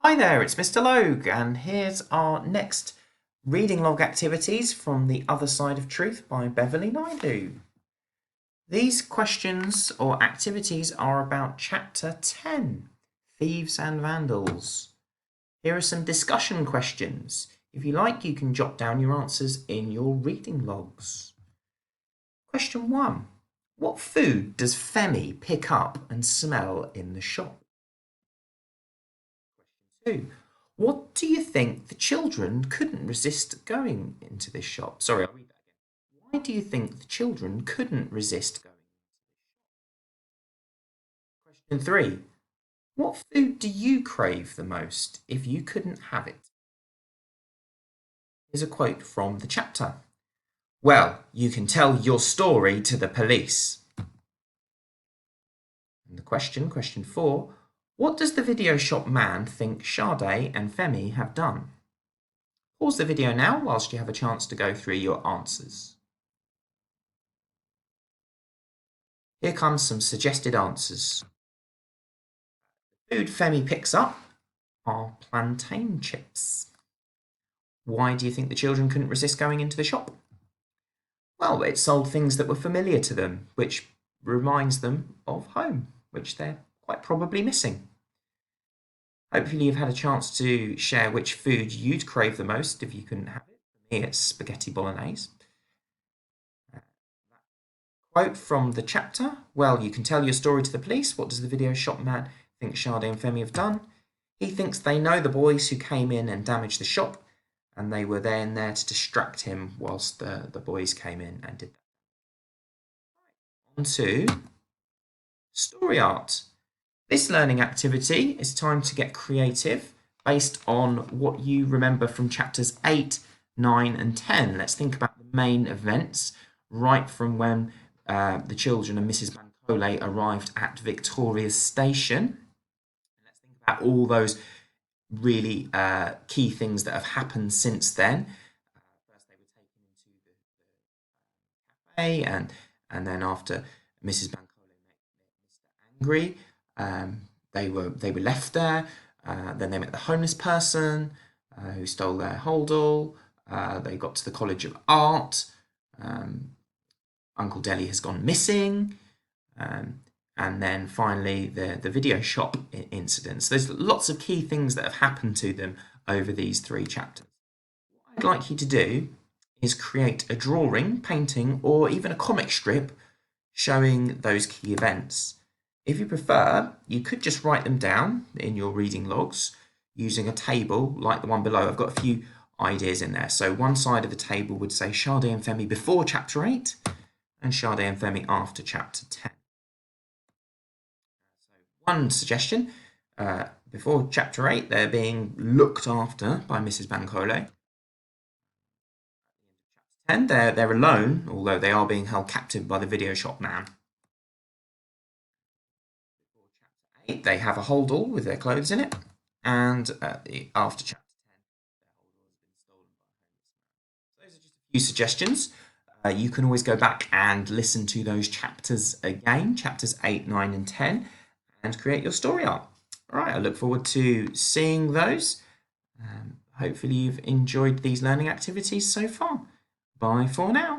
Hi there, it's Mr. Logue, and here's our next reading log activities from The Other Side of Truth by Beverly Naidu. These questions or activities are about Chapter 10, Thieves and Vandals. Here are some discussion questions. If you like, you can jot down your answers in your reading logs. Question 1. What food does Femi pick up and smell in the shop? 2. What do you think the children couldn't resist going into this shop? Sorry, I'll read that again. Why do you think the children couldn't resist going? Question 3. What food do you crave the most if you couldn't have it? Here's a quote from the chapter. Well, you can tell your story to the police. And the question 4. What does the video shop man think Sade and Femi have done? Pause the video now whilst you have a chance to go through your answers. Here comes some suggested answers. The food Femi picks up are plantain chips. Why do you think the children couldn't resist going into the shop? Well, it sold things that were familiar to them, which reminds them of home, which they're quite probably missing. Hopefully you've had a chance to share which food you'd crave the most if you couldn't have it. For me, it's spaghetti bolognese. Quote from the chapter. Well, you can tell your story to the police. What does the video shop man think Sade and Femi have done? He thinks they know the boys who came in and damaged the shop, and they were then there to distract him whilst the boys came in and did that. On to story art. This learning activity is time to get creative based on what you remember from chapters 8, 9 and 10. Let's think about the main events right from when the children and Mrs. Bankole arrived at Victoria's station. Let's think about all those really key things that have happened since then. First, they were taken into the cafe, and then after Mrs. Bankole met Mr. Angry, they were left there. Then they met the homeless person who stole their holdall. They got to the College of Art. Uncle Deli has gone missing. And then finally the video shop incidents. There's lots of key things that have happened to them over these 3 chapters. What I'd like you to do is create a drawing, painting, or even a comic strip showing those key events. If you prefer, you could just write them down in your reading logs using a table like the one below. I've got a few ideas in there. So one side of the table would say Sade and Femi before chapter 8 and Sade and Femi after chapter 10. So one suggestion, before chapter 8, they're being looked after by Mrs. Bankole. 10, they're alone, although they are being held captive by the video shop man. Before chapter 8, they have a holdall with their clothes in it, and after chapter 10, their holdall has been stolen by a homeless man. So those are just a few suggestions. You can always go back and listen to those chapters again, chapters 8, 9 and 10, and create your story art. All right, I look forward to seeing those. Hopefully you've enjoyed these learning activities so far. Bye for now.